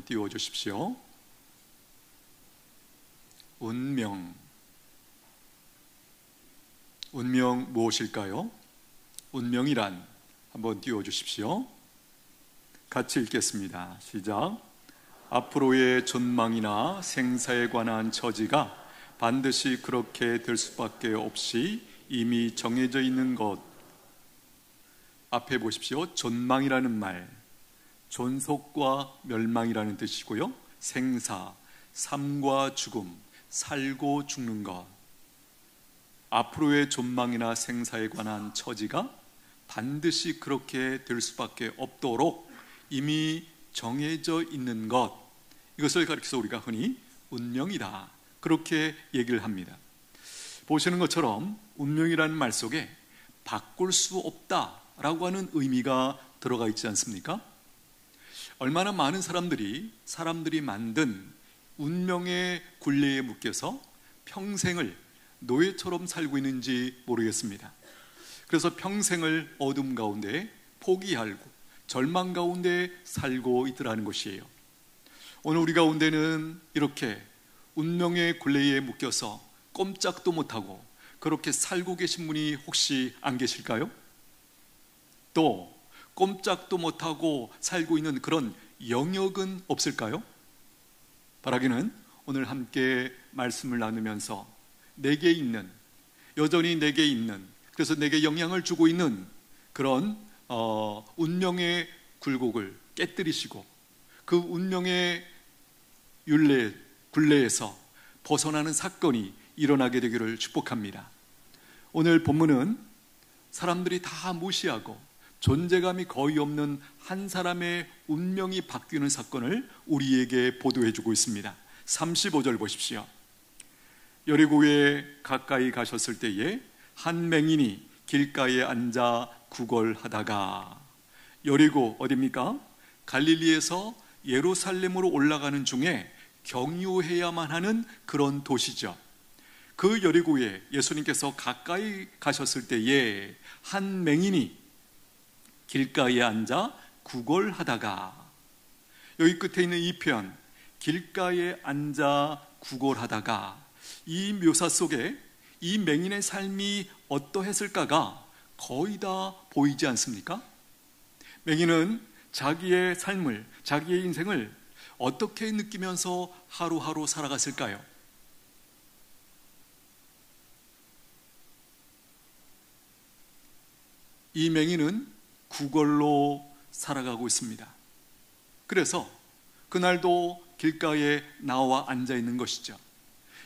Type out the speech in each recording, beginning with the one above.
띄워주십시오. 운명. 운명 무엇일까요? 운명이란 한번 띄워주십시오. 같이 읽겠습니다. 시작. 앞으로의 전망이나 생사에 관한 처지가 반드시 그렇게 될 수밖에 없이 이미 정해져 있는 것. 앞에 보십시오. 전망이라는 말, 존속과 멸망이라는 뜻이고요. 생사, 삶과 죽음, 살고 죽는 것. 앞으로의 전망이나 생사에 관한 처지가 반드시 그렇게 될 수밖에 없도록 이미 정해져 있는 것, 이것을 가리켜서 우리가 흔히 운명이다, 그렇게 얘기를 합니다. 보시는 것처럼 운명이라는 말 속에 바꿀 수 없다라고 하는 의미가 들어가 있지 않습니까? 얼마나 많은 사람들이 만든 운명의 굴레에 묶여서 평생을 노예처럼 살고 있는지 모르겠습니다. 그래서 평생을 어둠 가운데 포기하고 절망 가운데 살고 있더라는 것이에요. 오늘 우리 가운데는 이렇게 운명의 굴레에 묶여서 꼼짝도 못하고 그렇게 살고 계신 분이 혹시 안 계실까요? 또 꼼짝도 못하고 살고 있는 그런 영역은 없을까요? 바라기는 오늘 함께 말씀을 나누면서 내게 있는, 여전히 내게 있는, 그래서 내게 영향을 주고 있는 그런 운명의 굴곡을 깨뜨리시고 그 운명의 굴레에서 벗어나는 사건이 일어나게 되기를 축복합니다. 오늘 본문은 사람들이 다 무시하고 존재감이 거의 없는 한 사람의 운명이 바뀌는 사건을 우리에게 보도해주고 있습니다. 35절 보십시오. 여리고에 가까이 가셨을 때에 한 맹인이 길가에 앉아 구걸하다가, 여리고 어디입니까? 갈릴리에서 예루살렘으로 올라가는 중에 경유해야만 하는 그런 도시죠. 그 여리고에 예수님께서 가까이 가셨을 때에 한 맹인이 길가에 앉아 구걸하다가, 여기 끝에 있는 이 표현, 길가에 앉아 구걸하다가, 이 묘사 속에 이 맹인의 삶이 어떠했을까가 거의 다 보이지 않습니까? 맹인은 자기의 삶을, 자기의 인생을 어떻게 느끼면서 하루하루 살아갔을까요? 이 맹인은 구걸로 살아가고 있습니다. 그래서 그날도 길가에 나와 앉아 있는 것이죠.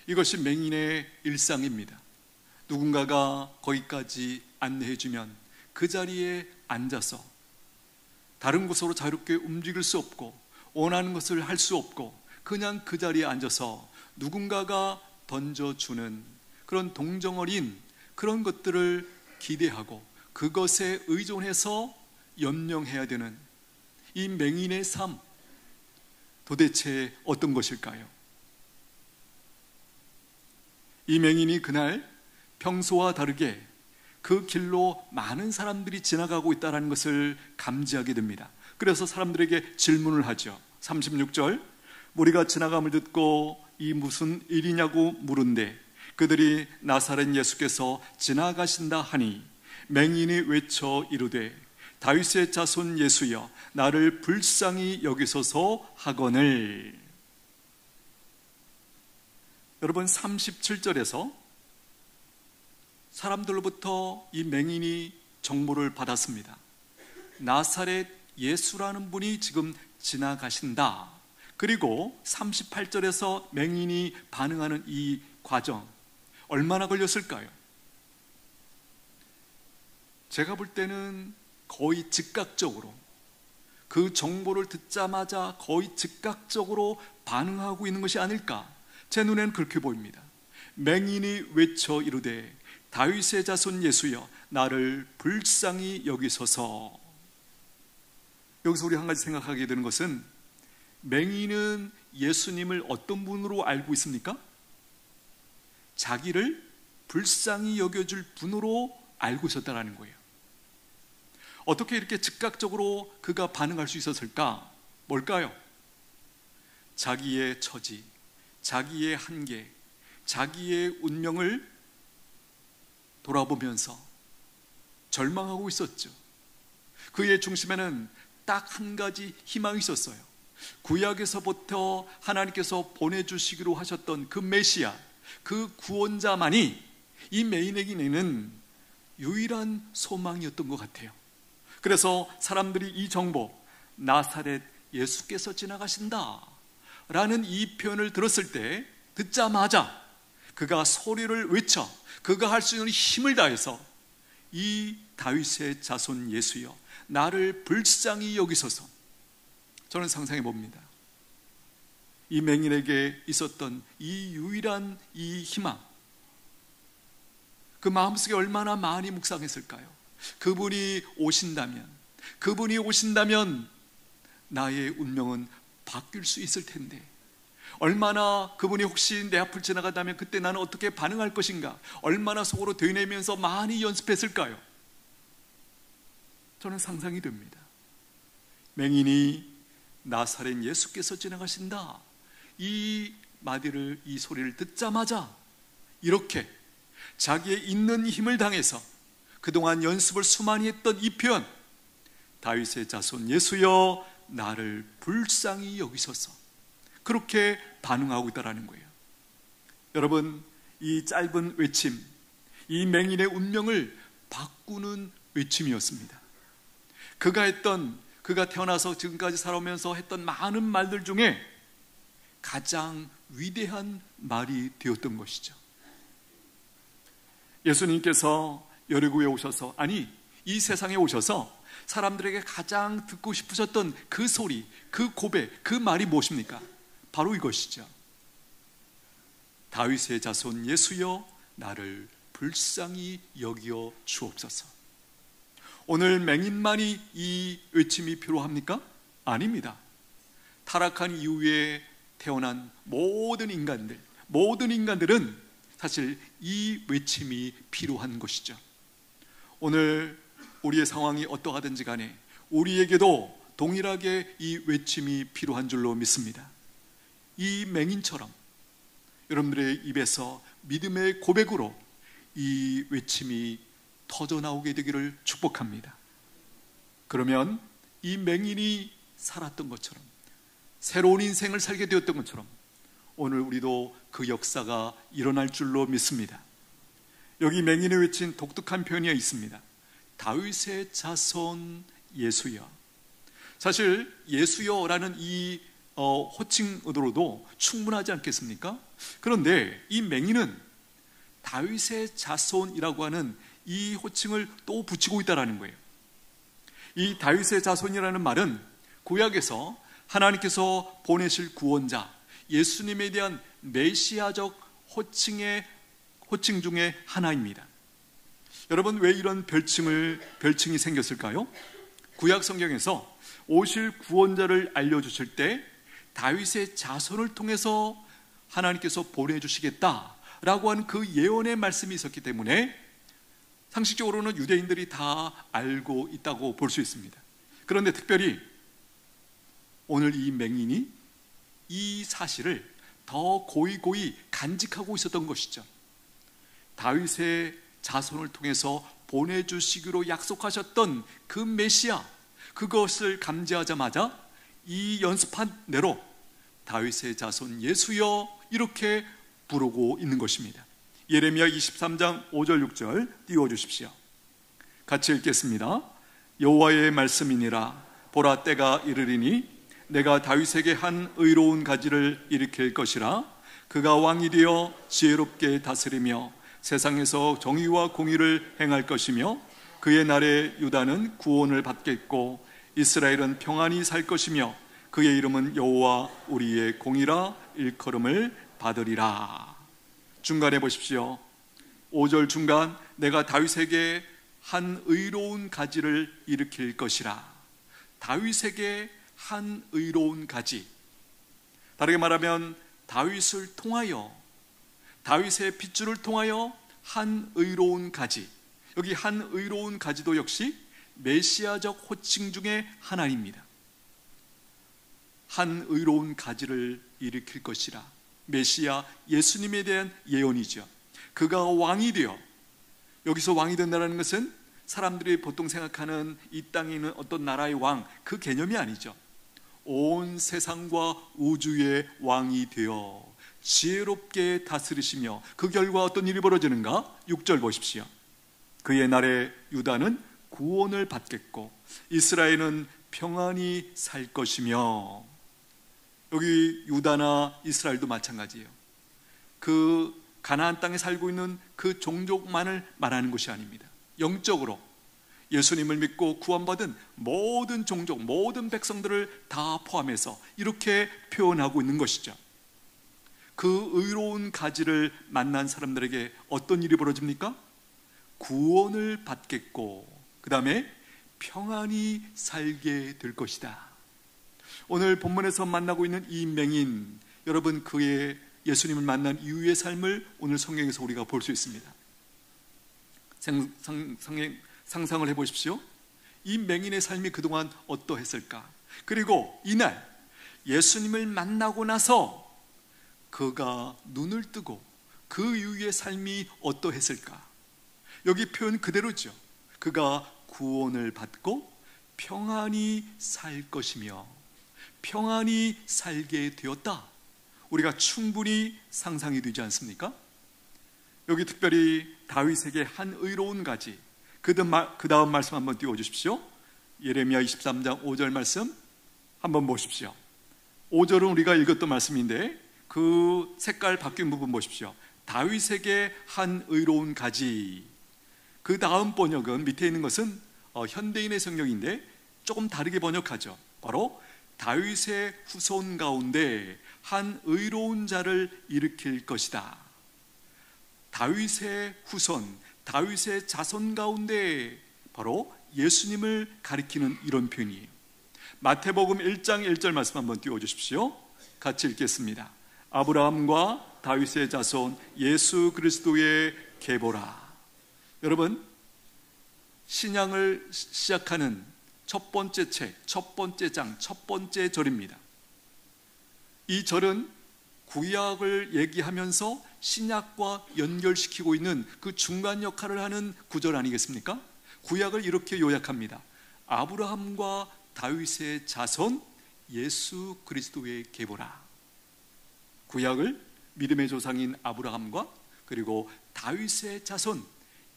이것이 맹인의 일상입니다. 누군가가 거기까지 안내해주면 그 자리에 앉아서 다른 곳으로 자유롭게 움직일 수 없고 원하는 것을 할 수 없고 그냥 그 자리에 앉아서 누군가가 던져주는 그런 동정어린 그런 것들을 기대하고 그것에 의존해서 연명해야 되는 이 맹인의 삶, 도대체 어떤 것일까요? 이 맹인이 그날 평소와 다르게 그 길로 많은 사람들이 지나가고 있다는 것을 감지하게 됩니다. 그래서 사람들에게 질문을 하죠. 36절, 무리가 지나감을 듣고 이 무슨 일이냐고 물은데 그들이 나사렛 예수께서 지나가신다 하니 맹인이 외쳐 이르되 다윗의 자손 예수여 나를 불쌍히 여기소서 하거늘. 여러분, 37절에서 사람들로부터 이 맹인이 정보를 받았습니다. 나사렛 예수라는 분이 지금 지나가신다. 그리고 38절에서 맹인이 반응하는 이 과정, 얼마나 걸렸을까요? 제가 볼 때는 거의 즉각적으로, 그 정보를 듣자마자 거의 즉각적으로 반응하고 있는 것이 아닐까, 제 눈에는 그렇게 보입니다. 맹인이 외쳐 이르되 다윗의 자손 예수여 나를 불쌍히 여기소서. 여기서 우리 한 가지 생각하게 되는 것은, 맹인은 예수님을 어떤 분으로 알고 있습니까? 자기를 불쌍히 여겨줄 분으로 알고 있었다는 거예요. 어떻게 이렇게 즉각적으로 그가 반응할 수 있었을까? 뭘까요? 자기의 처지, 자기의 한계, 자기의 운명을 돌아보면서 절망하고 있었죠. 그의 중심에는 딱 한 가지 희망이 있었어요. 구약에서부터 하나님께서 보내주시기로 하셨던 그 메시아, 그 구원자만이 이 메인에게는 유일한 소망이었던 것 같아요. 그래서 사람들이 이 정보, 나사렛 예수께서 지나가신다 라는 이 표현을 들었을 때, 듣자마자 그가 소리를 외쳐 그가 할 수 있는 힘을 다해서 이 다윗의 자손 예수여 나를 불쌍히 여기소서. 저는 상상해 봅니다. 이 맹인에게 있었던 이 유일한 이 희망, 그 마음속에 얼마나 많이 묵상했을까요? 그분이 오신다면 나의 운명은 바뀔 수 있을 텐데, 얼마나 그분이 혹시 내 앞을 지나가다면 그때 나는 어떻게 반응할 것인가, 얼마나 속으로 되뇌면서 많이 연습했을까요? 저는 상상이 됩니다. 맹인이 나사렛 예수께서 지나가신다, 이 마디를, 이 소리를 듣자마자 이렇게 자기의 있는 힘을 당해서 그동안 연습을 수많이 했던 이 표현, 다윗의 자손 예수여 나를 불쌍히 여기소서, 그렇게 반응하고 있다는 거예요. 여러분, 이 짧은 외침, 이 맹인의 운명을 바꾸는 외침이었습니다. 그가 태어나서 지금까지 살아오면서 했던 많은 말들 중에 가장 위대한 말이 되었던 것이죠. 예수님께서 여리고에 오셔서, 아니 이 세상에 오셔서 사람들에게 가장 듣고 싶으셨던 그 소리, 그 고백, 그 말이 무엇입니까? 바로 이것이죠. 다윗의 자손 예수여 나를 불쌍히 여기어 주옵소서. 오늘 맹인만이 이 외침이 필요합니까? 아닙니다. 타락한 이후에 태어난 모든 인간들은 사실 이 외침이 필요한 것이죠. 오늘 우리의 상황이 어떠하든지 간에 우리에게도 동일하게 이 외침이 필요한 줄로 믿습니다. 이 맹인처럼 여러분들의 입에서 믿음의 고백으로 이 외침이 터져나오게 되기를 축복합니다. 그러면 이 맹인이 살았던 것처럼, 새로운 인생을 살게 되었던 것처럼 오늘 우리도 그 역사가 일어날 줄로 믿습니다. 여기 맹인의 외친 독특한 표현이 있습니다. 다윗의 자손 예수여. 사실 예수여라는 이 호칭으로도 충분하지 않겠습니까? 그런데 이 맹인은 다윗의 자손이라고 하는 이 호칭을 또 붙이고 있다는 거예요. 이 다윗의 자손이라는 말은 구약에서 하나님께서 보내실 구원자 예수님에 대한 메시아적 호칭 중에 하나입니다. 여러분, 왜 이런 별칭이 생겼을까요? 구약 성경에서 오실 구원자를 알려주실 때 다윗의 자손을 통해서 하나님께서 보내주시겠다라고 하는 그 예언의 말씀이 있었기 때문에 상식적으로는 유대인들이 다 알고 있다고 볼 수 있습니다. 그런데 특별히 오늘 이 맹인이 이 사실을 더 고이 간직하고 있었던 것이죠. 다윗의 자손을 통해서 보내주시기로 약속하셨던 그 메시아, 그것을 감지하자마자 이 연습한 대로 다윗의 자손 예수여 이렇게 부르고 있는 것입니다. 예레미야 23장 5절 6절 띄워주십시오. 같이 읽겠습니다. 여호와의 말씀이니라. 보라, 때가 이르리니 내가 다윗에게 한 의로운 가지를 일으킬 것이라. 그가 왕이 되어 지혜롭게 다스리며 세상에서 정의와 공의를 행할 것이며 그의 날에 유다는 구원을 받겠고 이스라엘은 평안히 살 것이며 그의 이름은 여호와 우리의 공의라 일컬음을 받으리라. 중간에 보십시오. 5절 중간, 내가 다윗에게 한 의로운 가지를 일으킬 것이라. 다윗에게 한 의로운 가지, 다르게 말하면 다윗을 통하여, 다윗의 핏줄을 통하여 한 의로운 가지. 여기 한 의로운 가지도 역시 메시아적 호칭 중에 하나입니다. 한 의로운 가지를 일으킬 것이라. 메시아 예수님에 대한 예언이죠. 그가 왕이 되어, 여기서 왕이 된다는 것은 사람들이 보통 생각하는 이 땅에 있는 어떤 나라의 왕, 그 개념이 아니죠. 온 세상과 우주의 왕이 되어 지혜롭게 다스리시며, 그 결과 어떤 일이 벌어지는가? 6절 보십시오. 그의 날에 유다는 구원을 받겠고 이스라엘은 평안히 살 것이며. 여기 유다나 이스라엘도 마찬가지예요. 그 가나안 땅에 살고 있는 그 종족만을 말하는 것이 아닙니다. 영적으로 예수님을 믿고 구원받은 모든 종족, 모든 백성들을 다 포함해서 이렇게 표현하고 있는 것이죠. 그 의로운 가지를 만난 사람들에게 어떤 일이 벌어집니까? 구원을 받겠고, 그 다음에 평안히 살게 될 것이다. 오늘 본문에서 만나고 있는 이 맹인, 여러분 그의 예수님을 만난 이후의 삶을 오늘 성경에서 우리가 볼 수 있습니다. 상상을 해보십시오. 이 맹인의 삶이 그동안 어떠했을까? 그리고 이날 예수님을 만나고 나서 그가 눈을 뜨고 그 이후의 삶이 어떠했을까? 여기 표현 그대로죠. 그가 구원을 받고 평안히 살 것이며 평안히 살게 되었다. 우리가 충분히 상상이 되지 않습니까? 여기 특별히 다윗에게 한 의로운 가지, 그 다음 말씀 한번 띄워주십시오. 예레미야 23장 5절 말씀 한번 보십시오. 5절은 우리가 읽었던 말씀인데 그 색깔 바뀐 부분 보십시오. 다윗에게 한 의로운 가지. 그 다음 번역은 밑에 있는 것은 현대인의 성경인데 조금 다르게 번역하죠. 바로 다윗의 후손 가운데 한 의로운 자를 일으킬 것이다. 다윗의 후손, 다윗의 자손 가운데 바로 예수님을 가리키는 이런 표현이에요. 마태복음 1장 1절 말씀 한번 띄워주십시오. 같이 읽겠습니다. 아브라함과 다윗의 자손 예수 그리스도의 계보라. 여러분, 신약을 시작하는 첫 번째 책, 첫 번째 장, 첫 번째 절입니다. 이 절은 구약을 얘기하면서 신약과 연결시키고 있는 그 중간 역할을 하는 구절 아니겠습니까? 구약을 이렇게 요약합니다. 아브라함과 다윗의 자손 예수 그리스도의 계보라. 구약을 믿음의 조상인 아브라함과 그리고 다윗의 자손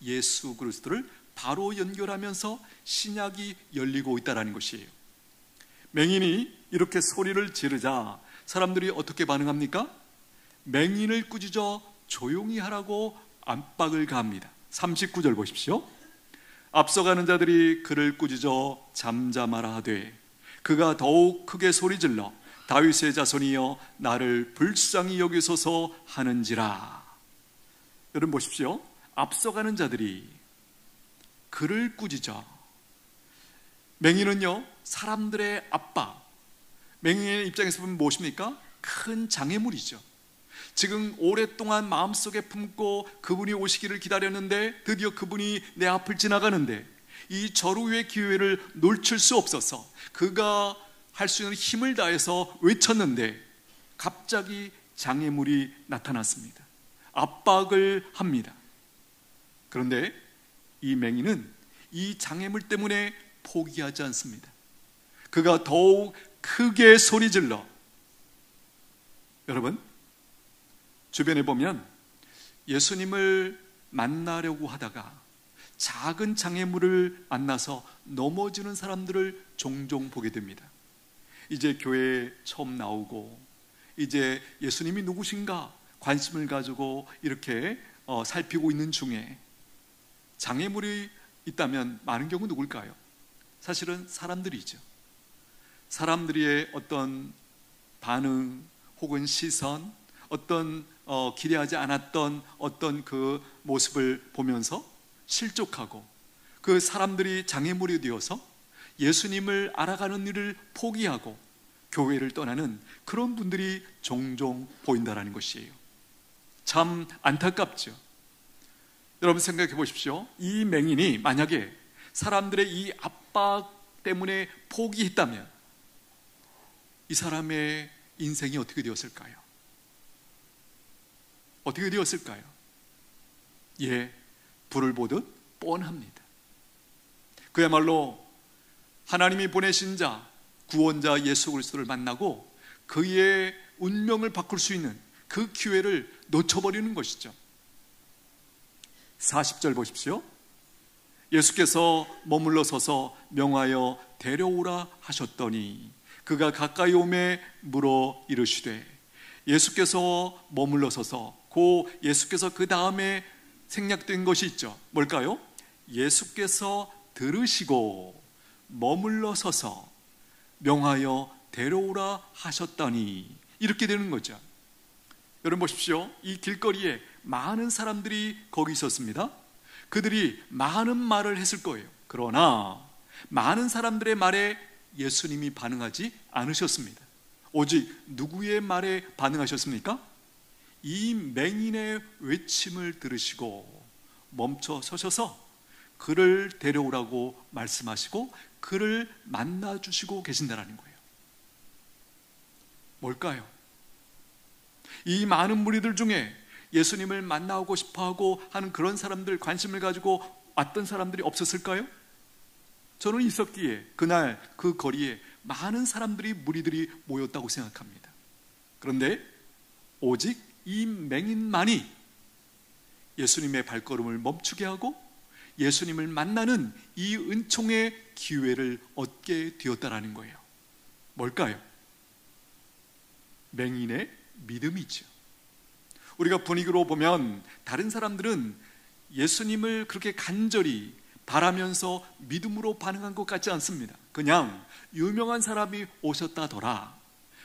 예수 그리스도를 바로 연결하면서 신약이 열리고 있다는 것이에요. 맹인이 이렇게 소리를 지르자 사람들이 어떻게 반응합니까? 맹인을 꾸짖어 조용히 하라고 압박을 가합니다. 39절 보십시오. 앞서가는 자들이 그를 꾸짖어 잠잠하라 하되 그가 더욱 크게 소리질러 다윗의 자손이여 나를 불쌍히 여기소서 하는지라. 여러분 보십시오. 앞서가는 자들이 그를 꾸짖어. 맹인은요, 사람들의 압박, 맹인의 입장에서 보면 무엇입니까? 큰 장애물이죠. 지금 오랫동안 마음속에 품고 그분이 오시기를 기다렸는데 드디어 그분이 내 앞을 지나가는데 이 절호의 기회를 놓칠 수 없어서 그가 할 수 있는 힘을 다해서 외쳤는데 갑자기 장애물이 나타났습니다. 압박을 합니다. 그런데 이 맹인은 이 장애물 때문에 포기하지 않습니다. 그가 더욱 크게 소리질러. 여러분, 주변에 보면 예수님을 만나려고 하다가 작은 장애물을 만나서 넘어지는 사람들을 종종 보게 됩니다. 이제 교회에 처음 나오고 이제 예수님이 누구신가 관심을 가지고 이렇게 살피고 있는 중에 장애물이 있다면 많은 경우 누굴까요? 사실은 사람들이죠. 사람들의 어떤 반응 혹은 시선, 어떤 기대하지 않았던 어떤 그 모습을 보면서 실족하고 그 사람들이 장애물이 되어서 예수님을 알아가는 일을 포기하고 교회를 떠나는 그런 분들이 종종 보인다는 것이에요. 참 안타깝죠. 여러분 생각해 보십시오. 이 맹인이 만약에 사람들의 이 압박 때문에 포기했다면 이 사람의 인생이 어떻게 되었을까요? 어떻게 되었을까요? 예, 불을 보듯 뻔합니다. 그야말로 하나님이 보내신 자, 구원자 예수 그리스도를 만나고 그의 운명을 바꿀 수 있는 그 기회를 놓쳐버리는 것이죠. 40절 보십시오. 예수께서 머물러 서서 명하여 데려오라 하셨더니 그가 가까이 오매 물어 이르시되, 예수께서 머물러 서서 예수께서 그 다음에 생략된 것이 있죠. 뭘까요? 예수께서 들으시고 머물러 서서 명하여 데려오라 하셨더니, 이렇게 되는 거죠. 여러분 보십시오. 이 길거리에 많은 사람들이 거기 있었습니다. 그들이 많은 말을 했을 거예요. 그러나 많은 사람들의 말에 예수님이 반응하지 않으셨습니다. 오직 누구의 말에 반응하셨습니까? 이 맹인의 외침을 들으시고 멈춰 서셔서 그를 데려오라고 말씀하시고 그를 만나주시고 계신다는 거예요. 뭘까요? 이 많은 무리들 중에 예수님을 만나고 싶어하고 하는 그런 사람들, 관심을 가지고 왔던 사람들이 없었을까요? 저는 있었기에 그날 그 거리에 많은 사람들이, 무리들이 모였다고 생각합니다. 그런데 오직 이 맹인만이 예수님의 발걸음을 멈추게 하고 예수님을 만나는 이 은총의 기회를 얻게 되었다라는 거예요. 뭘까요? 맹인의 믿음이죠. 우리가 분위기로 보면 다른 사람들은 예수님을 그렇게 간절히 바라면서 믿음으로 반응한 것 같지 않습니다. 그냥 유명한 사람이 오셨다더라,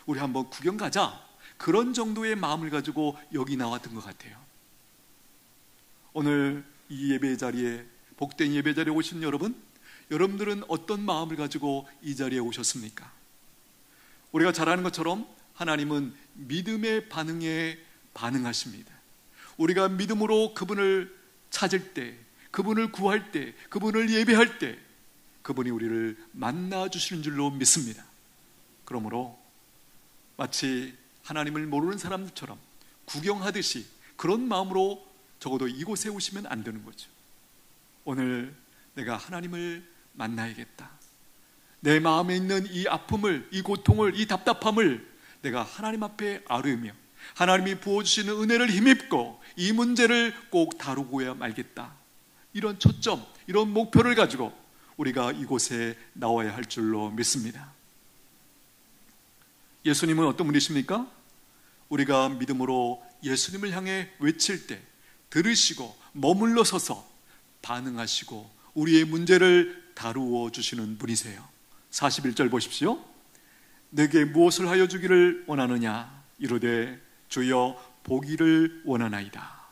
우리 한번 구경 가자, 그런 정도의 마음을 가지고 여기 나왔던 것 같아요. 오늘 이 예배 자리에, 복된 예배 자리에 오신 여러분들은 어떤 마음을 가지고 이 자리에 오셨습니까? 우리가 잘 아는 것처럼 하나님은 믿음의 반응에 반응하십니다. 우리가 믿음으로 그분을 찾을 때, 그분을 구할 때, 그분을 예배할 때 그분이 우리를 만나 주시는 줄로 믿습니다. 그러므로 마치 하나님을 모르는 사람들처럼 구경하듯이 그런 마음으로 적어도 이곳에 오시면 안 되는 거죠. 오늘 내가 하나님을 만나야겠다. 내 마음에 있는 이 아픔을, 이 고통을, 이 답답함을 내가 하나님 앞에 아뢰며 하나님이 부어주시는 은혜를 힘입고 이 문제를 꼭 다루고야 말겠다. 이런 초점, 이런 목표를 가지고 우리가 이곳에 나와야 할 줄로 믿습니다. 예수님은 어떤 분이십니까? 우리가 믿음으로 예수님을 향해 외칠 때 들으시고 머물러 서서 반응하시고 우리의 문제를 다루어 주시는 분이세요. 41절 보십시오. 내게 무엇을 하여 주기를 원하느냐? 이르되 주여 보기를 원하나이다.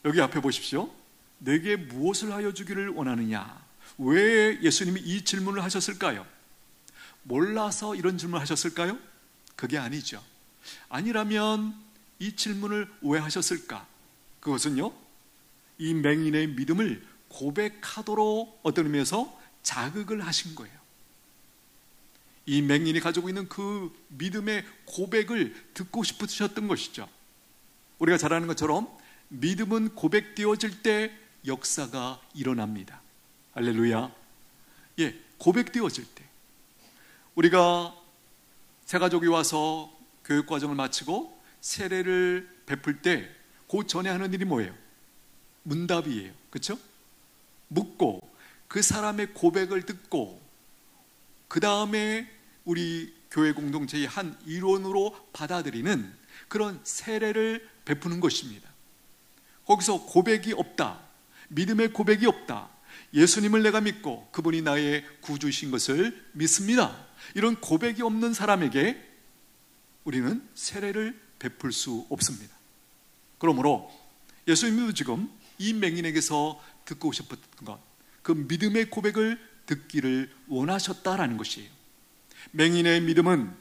여기 앞에 보십시오. 내게 무엇을 하여 주기를 원하느냐? 왜 예수님이 이 질문을 하셨을까요? 몰라서 이런 질문을 하셨을까요? 그게 아니죠. 아니라면 이 질문을 왜 하셨을까? 그것은요, 이 맹인의 믿음을 고백하도록 어떤 의미에서 자극을 하신 거예요. 이 맹인이 가지고 있는 그 믿음의 고백을 듣고 싶으셨던 것이죠. 우리가 잘 아는 것처럼 믿음은 고백되어질 때 역사가 일어납니다. 할렐루야. 예, 고백되어질 때. 우리가 새가족이 와서 교육과정을 마치고 세례를 베풀 때 그 전에 하는 일이 뭐예요? 문답이에요. 그렇죠? 묻고 그 사람의 고백을 듣고 그 다음에 우리 교회 공동체의 한 일원으로 받아들이는 그런 세례를 베푸는 것입니다. 거기서 고백이 없다, 믿음의 고백이 없다, 예수님을 내가 믿고 그분이 나의 구주이신 것을 믿습니다, 이런 고백이 없는 사람에게 우리는 세례를 베풀 수 없습니다. 그러므로 예수님도 지금 이 맹인에게서 듣고 싶었던 것, 그 믿음의 고백을 듣기를 원하셨다라는 것이에요. 맹인의 믿음은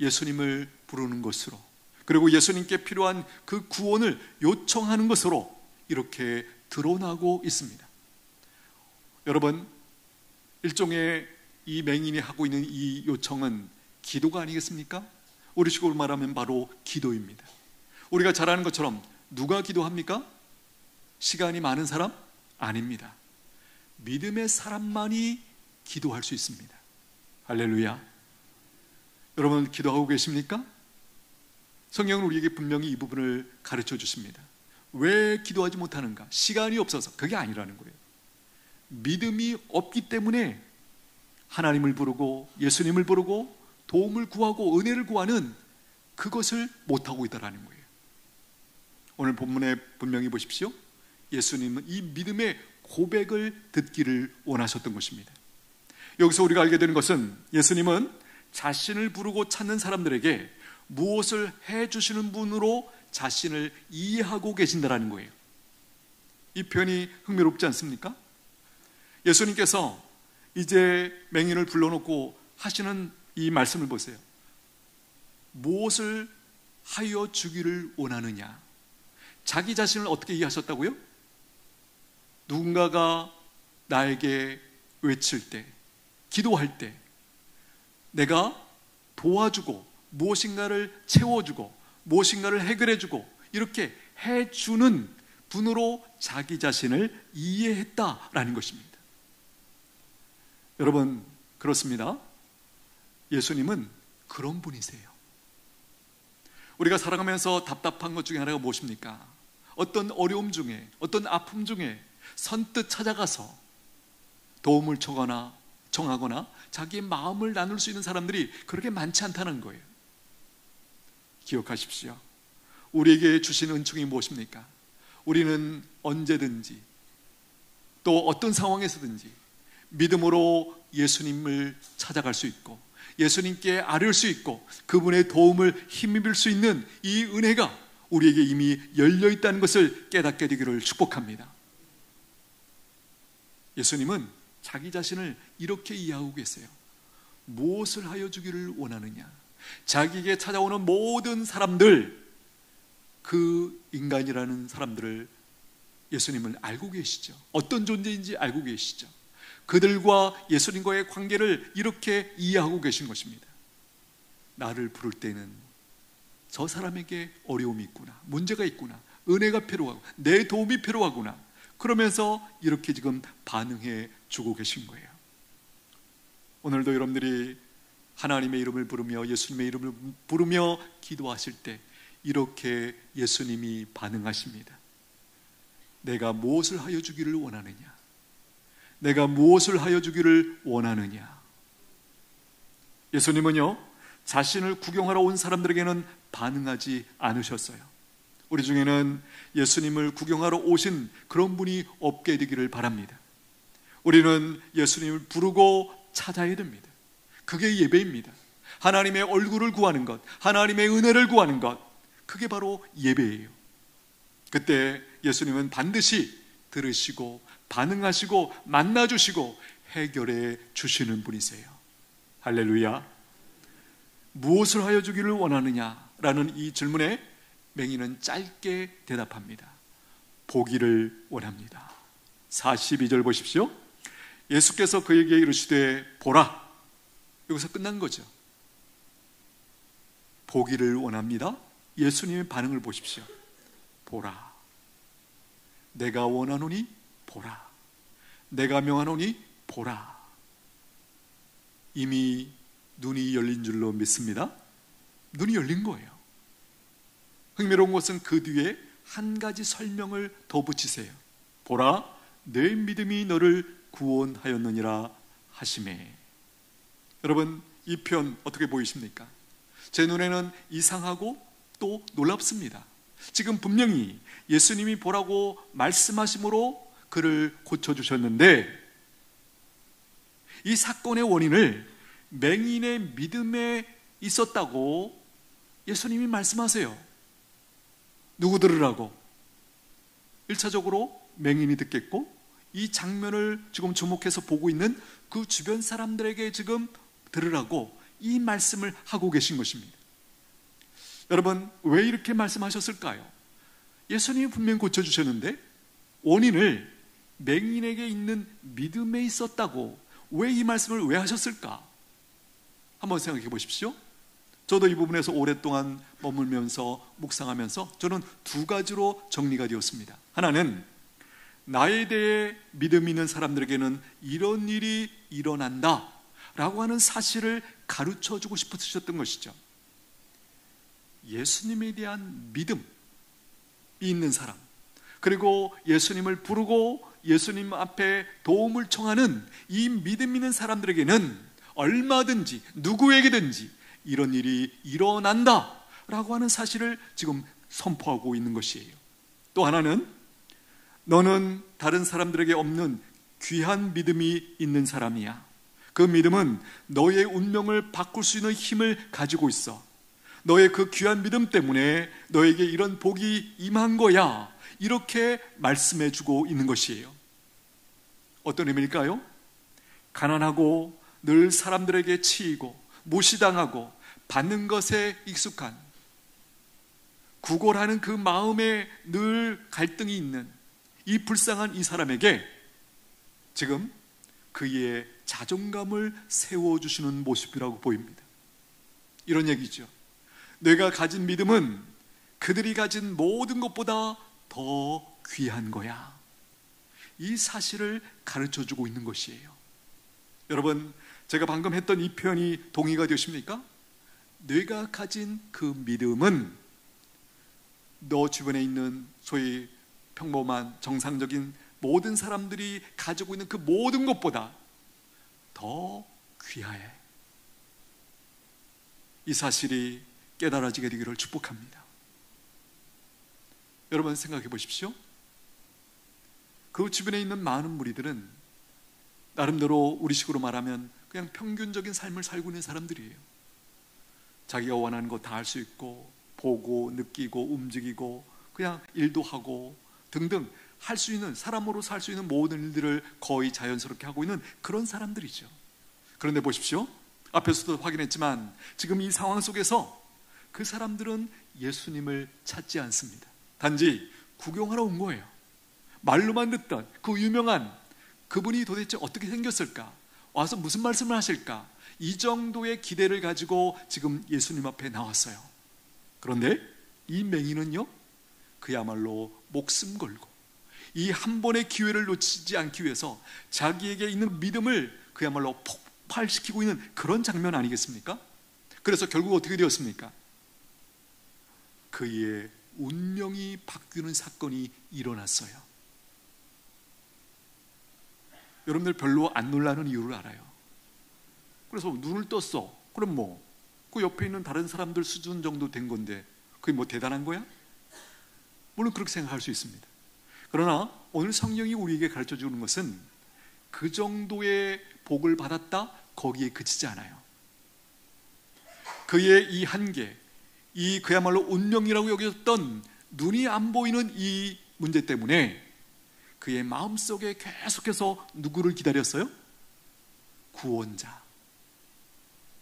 예수님을 부르는 것으로, 그리고 예수님께 필요한 그 구원을 요청하는 것으로 이렇게 드러나고 있습니다. 여러분, 일종의 이 맹인이 하고 있는 이 요청은 기도가 아니겠습니까? 우리식으로 말하면 바로 기도입니다. 우리가 잘 아는 것처럼 누가 기도합니까? 시간이 많은 사람? 아닙니다. 믿음의 사람만이 기도할 수 있습니다. 할렐루야. 여러분 기도하고 계십니까? 성경은 우리에게 분명히 이 부분을 가르쳐 주십니다. 왜 기도하지 못하는가? 시간이 없어서. 그게 아니라는 거예요. 믿음이 없기 때문에 하나님을 부르고 예수님을 부르고 도움을 구하고 은혜를 구하는 그것을 못하고 있다는 거예요. 오늘 본문에 분명히 보십시오. 예수님은 이 믿음의 고백을 듣기를 원하셨던 것입니다. 여기서 우리가 알게 되는 것은 예수님은 자신을 부르고 찾는 사람들에게 무엇을 해주시는 분으로 자신을 이해하고 계신다는 거예요. 이 표현이 흥미롭지 않습니까? 예수님께서 이제 맹인을 불러놓고 하시는 이 말씀을 보세요. 무엇을 하여 주기를 원하느냐? 자기 자신을 어떻게 이해하셨다고요? 누군가가 나에게 외칠 때, 기도할 때 내가 도와주고 무엇인가를 채워주고 무엇인가를 해결해주고 이렇게 해주는 분으로 자기 자신을 이해했다라는 것입니다. 여러분 그렇습니다. 예수님은 그런 분이세요. 우리가 살아가면서 답답한 것 중에 하나가 무엇입니까? 어떤 어려움 중에, 어떤 아픔 중에 선뜻 찾아가서 도움을 청하거나 자기의 마음을 나눌 수 있는 사람들이 그렇게 많지 않다는 거예요. 기억하십시오. 우리에게 주신 은총이 무엇입니까? 우리는 언제든지 또 어떤 상황에서든지 믿음으로 예수님을 찾아갈 수 있고 예수님께 아뢰을 수 있고 그분의 도움을 힘입을 수 있는 이 은혜가 우리에게 이미 열려있다는 것을 깨닫게 되기를 축복합니다. 예수님은 자기 자신을 이렇게 이해하고 계세요. 무엇을 하여 주기를 원하느냐? 자기에게 찾아오는 모든 사람들, 그 인간이라는 사람들을 예수님을 알고 계시죠. 어떤 존재인지 알고 계시죠. 그들과 예수님과의 관계를 이렇게 이해하고 계신 것입니다. 나를 부를 때는 저 사람에게 어려움이 있구나, 문제가 있구나, 은혜가 필요하고 내 도움이 필요하구나, 그러면서 이렇게 지금 반응해 주고 계신 거예요. 오늘도 여러분들이 하나님의 이름을 부르며 예수님의 이름을 부르며 기도하실 때 이렇게 예수님이 반응하십니다. 내가 무엇을 하여 주기를 원하느냐? 내가 무엇을 하여 주기를 원하느냐? 예수님은요, 자신을 구경하러 온 사람들에게는 반응하지 않으셨어요. 우리 중에는 예수님을 구경하러 오신 그런 분이 없게 되기를 바랍니다. 우리는 예수님을 부르고 찾아야 됩니다. 그게 예배입니다. 하나님의 얼굴을 구하는 것, 하나님의 은혜를 구하는 것, 그게 바로 예배예요. 그때 예수님은 반드시 들으시고 반응하시고 만나주시고 해결해 주시는 분이세요. 할렐루야. 무엇을 하여 주기를 원하느냐라는 이 질문에 맹인은 짧게 대답합니다. 보기를 원합니다. 42절 보십시오. 예수께서 그에게 이르시되 보라. 여기서 끝난 거죠. 보기를 원합니다. 예수님의 반응을 보십시오. 보라. 내가 원하노니 보라. 내가 명하노니 보라. 이미 눈이 열린 줄로 믿습니다. 눈이 열린 거예요. 흥미로운 것은 그 뒤에 한 가지 설명을 더 붙이세요. 보라, 내 믿음이 너를 구원하였느니라 하시매. 여러분, 이 표현 어떻게 보이십니까? 제 눈에는 이상하고 또 놀랍습니다. 지금 분명히 예수님이 보라고 말씀하심으로 그를 고쳐주셨는데 이 사건의 원인을 맹인의 믿음에 있었다고 예수님이 말씀하세요. 누구 들으라고? 1차적으로 맹인이 듣겠고 이 장면을 지금 주목해서 보고 있는 그 주변 사람들에게 지금 들으라고 이 말씀을 하고 계신 것입니다. 여러분, 왜 이렇게 말씀하셨을까요? 예수님이 분명히 고쳐주셨는데 원인을 맹인에게 있는 믿음에 있었다고 왜 이 말씀을 왜 하셨을까? 한번 생각해 보십시오. 저도 이 부분에서 오랫동안 머물면서 묵상하면서 저는 두 가지로 정리가 되었습니다. 하나는 나에 대해 믿음 있는 사람들에게는 이런 일이 일어난다 라고 하는 사실을 가르쳐 주고 싶으셨던 것이죠. 예수님에 대한 믿음이 있는 사람, 그리고 예수님을 부르고 예수님 앞에 도움을 청하는 이 믿음 있는 사람들에게는 얼마든지 누구에게든지 이런 일이 일어난다 라고 하는 사실을 지금 선포하고 있는 것이에요. 또 하나는 너는 다른 사람들에게 없는 귀한 믿음이 있는 사람이야. 그 믿음은 너의 운명을 바꿀 수 있는 힘을 가지고 있어. 너의 그 귀한 믿음 때문에 너에게 이런 복이 임한 거야. 이렇게 말씀해 주고 있는 것이에요. 어떤 의미일까요? 가난하고 늘 사람들에게 치이고 무시당하고 받는 것에 익숙한, 구걸하는 그 마음에 늘 갈등이 있는 이 불쌍한 이 사람에게 지금 그의 자존감을 세워주시는 모습이라고 보입니다. 이런 얘기죠. 내가 가진 믿음은 그들이 가진 모든 것보다 더 귀한 거야. 이 사실을 가르쳐주고 있는 것이에요. 여러분, 제가 방금 했던 이 표현이 동의가 되십니까? 내가 가진 그 믿음은 너 주변에 있는 소위 평범한 정상적인 모든 사람들이 가지고 있는 그 모든 것보다 더 귀하해. 이 사실이 깨달아지게 되기를 축복합니다. 여러분 생각해 보십시오. 그 주변에 있는 많은 무리들은 나름대로 우리식으로 말하면 그냥 평균적인 삶을 살고 있는 사람들이에요. 자기가 원하는 거 다 할 수 있고 보고 느끼고 움직이고 그냥 일도 하고 등등 할 수 있는, 사람으로 살 수 있는 모든 일들을 거의 자연스럽게 하고 있는 그런 사람들이죠. 그런데 보십시오. 앞에서도 확인했지만 지금 이 상황 속에서 그 사람들은 예수님을 찾지 않습니다. 단지 구경하러 온 거예요. 말로만 듣던 그 유명한 그분이 도대체 어떻게 생겼을까? 와서 무슨 말씀을 하실까? 이 정도의 기대를 가지고 지금 예수님 앞에 나왔어요. 그런데 이 맹인은요, 그야말로 목숨 걸고 이 한 번의 기회를 놓치지 않기 위해서 자기에게 있는 믿음을 그야말로 폭발시키고 있는 그런 장면 아니겠습니까? 그래서 결국 어떻게 되었습니까? 그의 운명이 바뀌는 사건이 일어났어요. 여러분들 별로 안 놀라는 이유를 알아요. 그래서 눈을 떴어. 그럼 뭐 그 옆에 있는 다른 사람들 수준 정도 된 건데 그게 뭐 대단한 거야? 물론 그렇게 생각할 수 있습니다. 그러나 오늘 성경이 우리에게 가르쳐 주는 것은 그 정도의 복을 받았다, 거기에 그치지 않아요. 그의 이 한계, 이 그야말로 운명이라고 여겼던 눈이 안 보이는 이 문제 때문에 그의 마음속에 계속해서 누구를 기다렸어요? 구원자.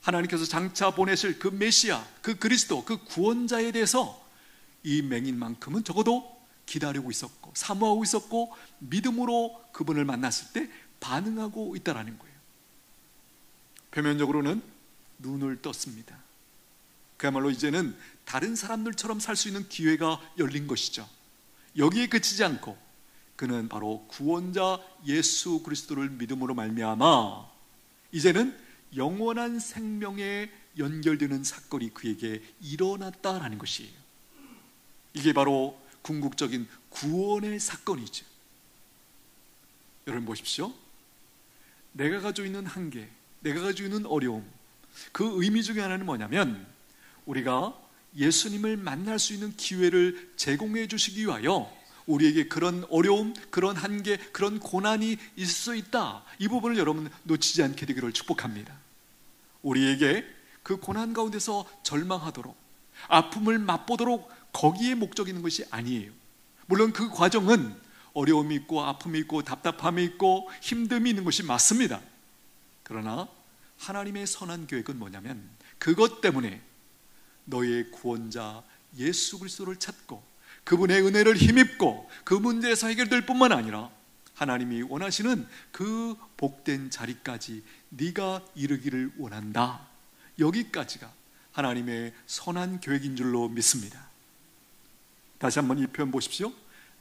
하나님께서 장차 보내실 그 메시아, 그 그리스도, 그 구원자에 대해서 이 맹인만큼은 적어도 기다리고 있었고 사모하고 있었고 믿음으로 그분을 만났을 때 반응하고 있다라는 거예요. 표면적으로는 눈을 떴습니다. 그야말로 이제는 다른 사람들처럼 살 수 있는 기회가 열린 것이죠. 여기에 그치지 않고 그는 바로 구원자 예수 그리스도를 믿음으로 말미암아 이제는 영원한 생명에 연결되는 사건이 그에게 일어났다라는 것이에요. 이게 바로 궁극적인 구원의 사건이죠. 여러분 보십시오. 내가 가지고 있는 한계, 내가 가지고 있는 어려움, 그 의미 중에 하나는 뭐냐면 우리가 예수님을 만날 수 있는 기회를 제공해 주시기 위하여 우리에게 그런 어려움, 그런 한계, 그런 고난이 있을 수 있다. 이 부분을 여러분 놓치지 않게 되기를 축복합니다. 우리에게 그 고난 가운데서 절망하도록, 아픔을 맛보도록 거기에 목적이 있는 것이 아니에요. 물론 그 과정은 어려움이 있고 아픔이 있고 답답함이 있고 힘듦이 있는 것이 맞습니다. 그러나 하나님의 선한 계획은 뭐냐면 그것 때문에 너의 구원자 예수 그리스도를 찾고 그분의 은혜를 힘입고 그 문제에서 해결될 뿐만 아니라 하나님이 원하시는 그 복된 자리까지 네가 이르기를 원한다. 여기까지가 하나님의 선한 계획인 줄로 믿습니다. 다시 한번 이 표현 보십시오.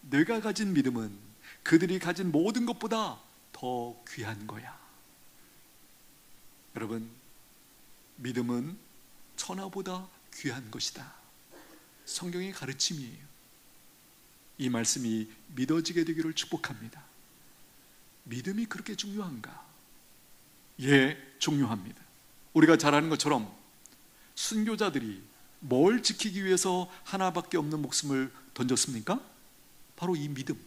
내가 가진 믿음은 그들이 가진 모든 것보다 더 귀한 거야. 여러분, 믿음은 천하보다 귀한 것이다. 성경의 가르침이에요. 이 말씀이 믿어지게 되기를 축복합니다. 믿음이 그렇게 중요한가? 예, 중요합니다. 우리가 잘 아는 것처럼 순교자들이 뭘 지키기 위해서 하나밖에 없는 목숨을 던졌습니까? 바로 이 믿음.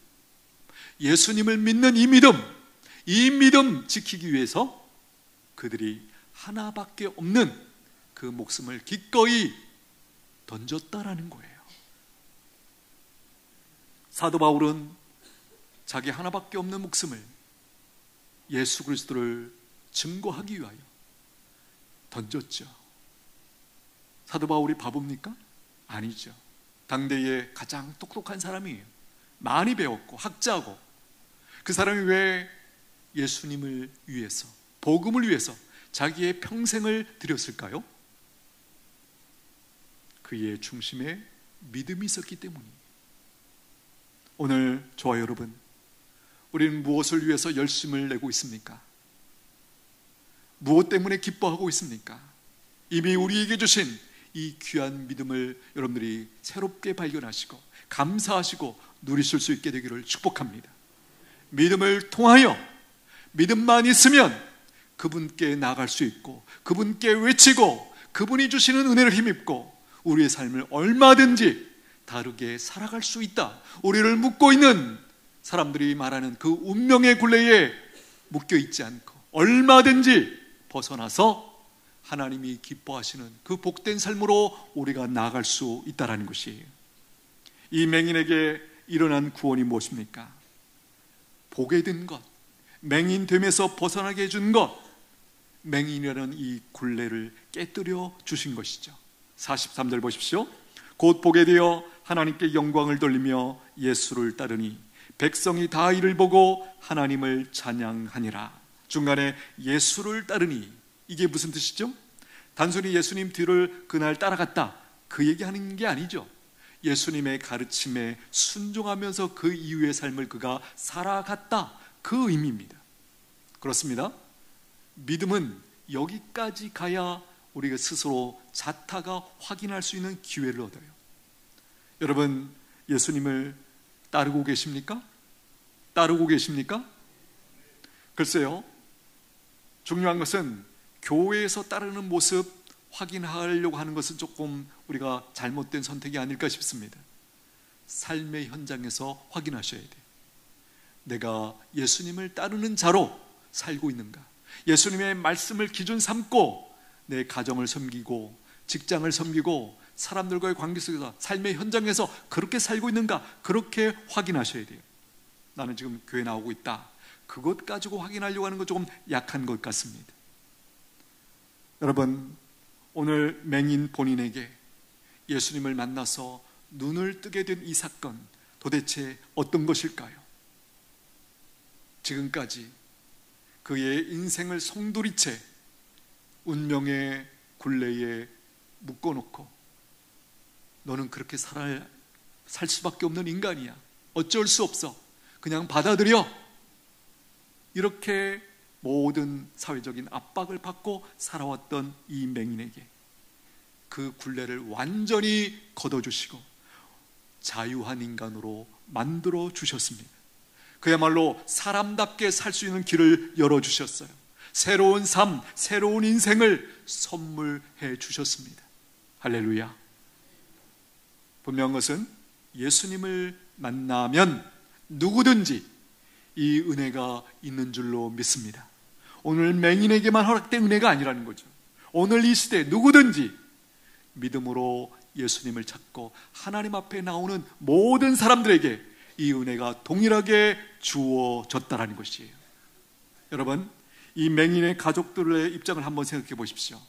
예수님을 믿는 이 믿음 지키기 위해서 그들이 하나밖에 없는 그 목숨을 기꺼이 던졌다라는 거예요. 사도 바울은 자기 하나밖에 없는 목숨을 예수 그리스도를 증거하기 위하여 던졌죠. 사도 바울이 바보입니까? 아니죠. 당대의 가장 똑똑한 사람이에요. 많이 배웠고 학자고. 그 사람이 왜 예수님을 위해서, 복음을 위해서 자기의 평생을 드렸을까요? 그의 중심에 믿음이 있었기 때문이에요. 오늘 저와 여러분, 우리는 무엇을 위해서 열심을 내고 있습니까? 무엇 때문에 기뻐하고 있습니까? 이미 우리에게 주신 이 귀한 믿음을 여러분들이 새롭게 발견하시고 감사하시고 누리실 수 있게 되기를 축복합니다. 믿음을 통하여, 믿음만 있으면 그분께 나아갈 수 있고, 그분께 외치고, 그분이 주시는 은혜를 힘입고 우리의 삶을 얼마든지 다르게 살아갈 수 있다. 우리를 묶고 있는 사람들이 말하는 그 운명의 굴레에 묶여 있지 않고 얼마든지 벗어나서 하나님이 기뻐하시는 그 복된 삶으로 우리가 나아갈 수 있다는 것이에요. 이 맹인에게 일어난 구원이 무엇입니까? 복에 든 것, 맹인됨에서 벗어나게 해준 것, 맹인이라는 이 굴레를 깨뜨려 주신 것이죠. 43절 보십시오. 곧 보게 되어 하나님께 영광을 돌리며 예수를 따르니 백성이 다 이를 보고 하나님을 찬양하니라. 중간에 예수를 따르니, 이게 무슨 뜻이죠? 단순히 예수님 뒤를 그날 따라갔다, 그 얘기하는 게 아니죠. 예수님의 가르침에 순종하면서 그 이후의 삶을 그가 살아갔다, 그 의미입니다. 그렇습니다. 믿음은 여기까지 가야 우리가 스스로 자타가 확인할 수 있는 기회를 얻어요. 여러분, 예수님을 따르고 계십니까? 따르고 계십니까? 글쎄요, 중요한 것은 교회에서 따르는 모습 확인하려고 하는 것은 조금 우리가 잘못된 선택이 아닐까 싶습니다. 삶의 현장에서 확인하셔야 돼요. 내가 예수님을 따르는 자로 살고 있는가? 예수님의 말씀을 기준 삼고 내 가정을 섬기고 직장을 섬기고 사람들과의 관계 속에서 삶의 현장에서 그렇게 살고 있는가? 그렇게 확인하셔야 돼요. 나는 지금 교회 나오고 있다, 그것 가지고 확인하려고 하는 건 조금 약한 것 같습니다. 여러분, 오늘 맹인 본인에게 예수님을 만나서 눈을 뜨게 된 이 사건, 도대체 어떤 것일까요? 지금까지 그의 인생을 송두리째 운명의 굴레에 묶어놓고 너는 그렇게 살 수밖에 없는 인간이야, 어쩔 수 없어, 그냥 받아들여, 이렇게 모든 사회적인 압박을 받고 살아왔던 이 맹인에게 그 굴레를 완전히 걷어주시고 자유한 인간으로 만들어 주셨습니다. 그야말로 사람답게 살 수 있는 길을 열어주셨어요. 새로운 삶, 새로운 인생을 선물해 주셨습니다. 할렐루야. 분명한 것은 예수님을 만나면 누구든지 이 은혜가 있는 줄로 믿습니다. 오늘 맹인에게만 허락된 은혜가 아니라는 거죠. 오늘 이 시대 누구든지 믿음으로 예수님을 찾고 하나님 앞에 나오는 모든 사람들에게 이 은혜가 동일하게 주어졌다라는 것이에요. 여러분, 이 맹인의 가족들의 입장을 한번 생각해 보십시오.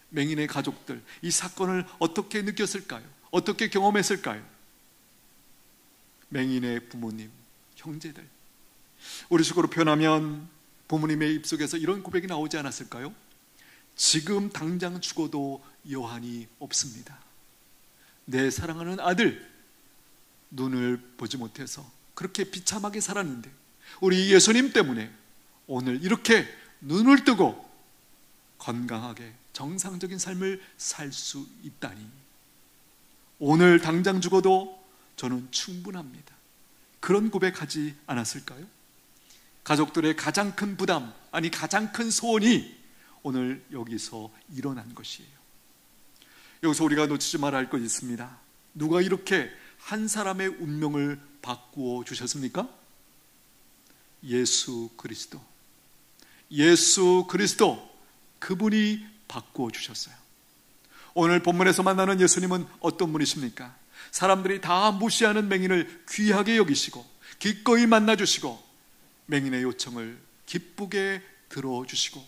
맹인의 가족들, 이 사건을 어떻게 느꼈을까요? 어떻게 경험했을까요? 맹인의 부모님, 형제들, 우리식으로 표현하면 부모님의 입속에서 이런 고백이 나오지 않았을까요? 지금 당장 죽어도 여한이 없습니다. 내 사랑하는 아들 눈을 보지 못해서 그렇게 비참하게 살았는데 우리 예수님 때문에 오늘 이렇게 눈을 뜨고 건강하게 정상적인 삶을 살 수 있다니, 오늘 당장 죽어도 저는 충분합니다. 그런 고백하지 않았을까요? 가족들의 가장 큰 부담, 아니 가장 큰 소원이 오늘 여기서 일어난 것이에요. 여기서 우리가 놓치지 말아야 할 것이 있습니다. 누가 이렇게 한 사람의 운명을 바꾸어 주셨습니까? 예수 그리스도. 예수 그리스도, 그분이 바꾸어 주셨어요. 오늘 본문에서 만나는 예수님은 어떤 분이십니까? 사람들이 다 무시하는 맹인을 귀하게 여기시고 기꺼이 만나주시고 맹인의 요청을 기쁘게 들어주시고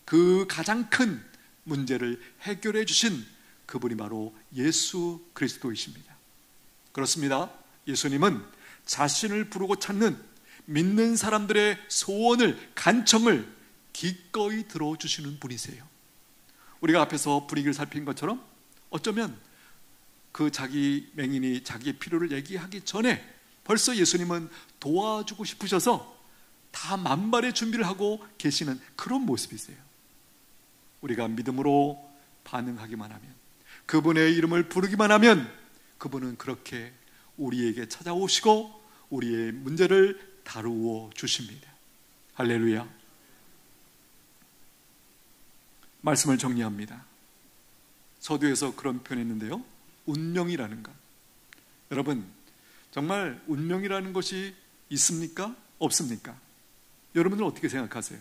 그 가장 큰 문제를 해결해 주신 그분이 바로 예수 그리스도이십니다. 그렇습니다. 예수님은 자신을 부르고 찾는 믿는 사람들의 소원을, 간청을 기꺼이 들어주시는 분이세요. 우리가 앞에서 분위기를 살핀 것처럼 어쩌면 그 자기 맹인이 자기의 필요를 얘기하기 전에 벌써 예수님은 도와주고 싶으셔서 다 만발의 준비를 하고 계시는 그런 모습이세요. 우리가 믿음으로 반응하기만 하면, 그분의 이름을 부르기만 하면 그분은 그렇게 우리에게 찾아오시고 우리의 문제를 다루어 주십니다. 할렐루야. 말씀을 정리합니다. 서두에서 그런 표현했는데요, 운명이라는 것. 여러분, 정말 운명이라는 것이 있습니까? 없습니까? 여러분들 어떻게 생각하세요?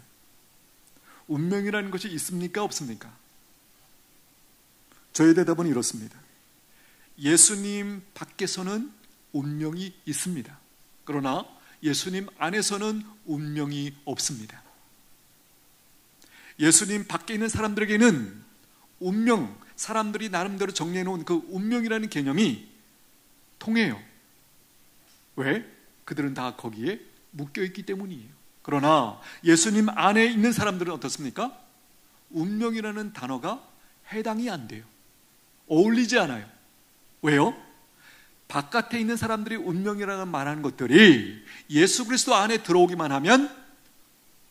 운명이라는 것이 있습니까? 없습니까? 저의 대답은 이렇습니다. 예수님 밖에서는 운명이 있습니다. 그러나 예수님 안에서는 운명이 없습니다. 예수님 밖에 있는 사람들에게는 운명, 사람들이 나름대로 정리해놓은 그 운명이라는 개념이 통해요. 왜? 그들은 다 거기에 묶여있기 때문이에요. 그러나 예수님 안에 있는 사람들은 어떻습니까? 운명이라는 단어가 해당이 안 돼요. 어울리지 않아요. 왜요? 바깥에 있는 사람들이 운명이라는 말하는 것들이 예수 그리스도 안에 들어오기만 하면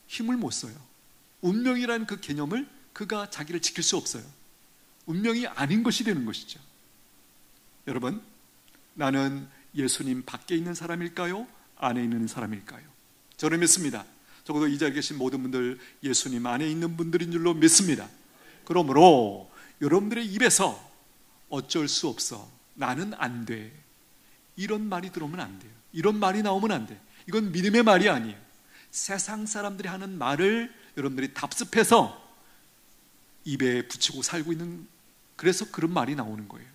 힘을 못 써요. 운명이라는 그 개념을 그가 자기를 지킬 수 없어요. 운명이 아닌 것이 되는 것이죠. 여러분, 나는 예수님 밖에 있는 사람일까요? 안에 있는 사람일까요? 저는 믿습니다. 적어도 이 자리에 계신 모든 분들 예수님 안에 있는 분들인 줄로 믿습니다. 그러므로 여러분들의 입에서 어쩔 수 없어, 나는 안 돼, 이런 말이 들어오면 안 돼요. 이런 말이 나오면 안 돼. 이건 믿음의 말이 아니에요. 세상 사람들이 하는 말을 여러분들이 답습해서 입에 붙이고 살고 있는, 그래서 그런 말이 나오는 거예요.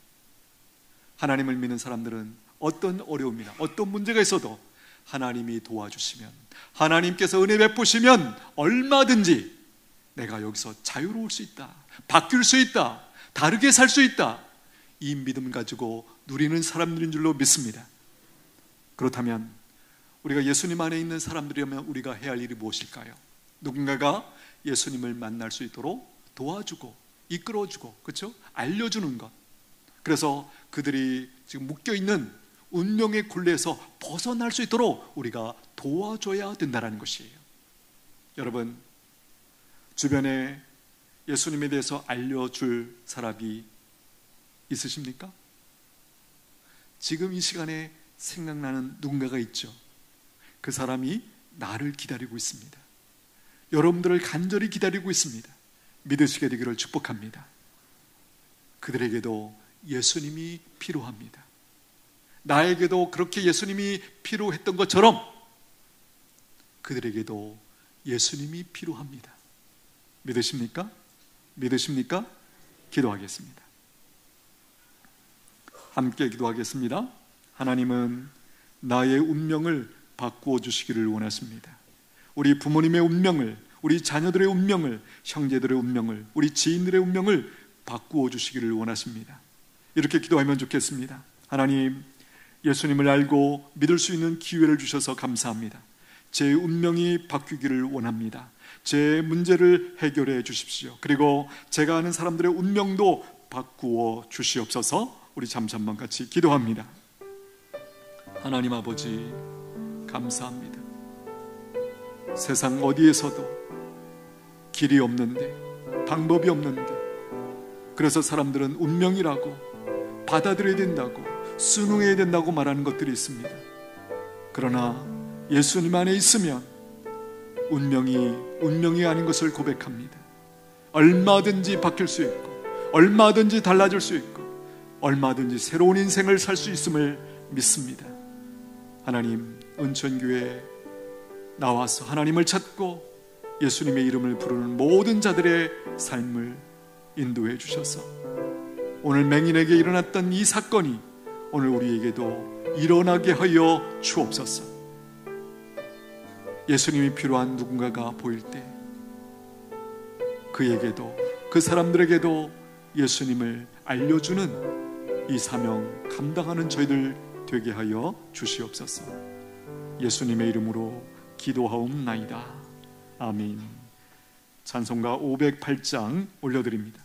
하나님을 믿는 사람들은 어떤 어려움이나 어떤 문제가 있어도 하나님이 도와주시면, 하나님께서 은혜 베푸시면 얼마든지 내가 여기서 자유로울 수 있다, 바뀔 수 있다, 다르게 살 수 있다, 이 믿음 가지고 누리는 사람들인 줄로 믿습니다. 그렇다면 우리가 예수님 안에 있는 사람들이라면 우리가 해야 할 일이 무엇일까요? 누군가가 예수님을 만날 수 있도록 도와주고 이끌어주고, 그렇죠? 알려주는 것. 그래서 그들이 지금 묶여있는 운명의 굴레에서 벗어날 수 있도록 우리가 도와줘야 된다는 것이에요. 여러분, 주변에 예수님에 대해서 알려줄 사람이 있으십니까? 지금 이 시간에 생각나는 누군가가 있죠. 그 사람이 나를 기다리고 있습니다. 여러분들을 간절히 기다리고 있습니다. 믿으시게 되기를 축복합니다. 그들에게도 예수님이 필요합니다. 나에게도 그렇게 예수님이 필요했던 것처럼 그들에게도 예수님이 필요합니다. 믿으십니까? 믿으십니까? 기도하겠습니다. 함께 기도하겠습니다. 하나님은 나의 운명을 바꾸어 주시기를 원하십니다. 우리 부모님의 운명을, 우리 자녀들의 운명을, 형제들의 운명을, 우리 지인들의 운명을 바꾸어 주시기를 원하십니다. 이렇게 기도하면 좋겠습니다. 하나님, 예수님을 알고 믿을 수 있는 기회를 주셔서 감사합니다. 제 운명이 바뀌기를 원합니다. 제 문제를 해결해 주십시오. 그리고 제가 아는 사람들의 운명도 바꾸어 주시옵소서. 우리 잠깐만 같이 기도합니다. 하나님 아버지, 감사합니다. 세상 어디에서도 길이 없는데, 방법이 없는데, 그래서 사람들은 운명이라고 받아들여야 된다고, 순응해야 된다고 말하는 것들이 있습니다. 그러나 예수님 안에 있으면 운명이 아닌 것을 고백합니다. 얼마든지 바뀔 수 있고, 얼마든지 달라질 수 있고, 얼마든지 새로운 인생을 살 수 있음을 믿습니다. 하나님, 은천교회에 나와서 하나님을 찾고 예수님의 이름을 부르는 모든 자들의 삶을 인도해 주셔서 오늘 맹인에게 일어났던 이 사건이 오늘 우리에게도 일어나게 하여 주옵소서. 예수님이 필요한 누군가가 보일 때 그에게도, 그 사람들에게도 예수님을 알려주는 이 사명 감당하는 저희들 되게 하여 주시옵소서. 예수님의 이름으로 기도하옵나이다. 아멘. 찬송가 508장 올려드립니다.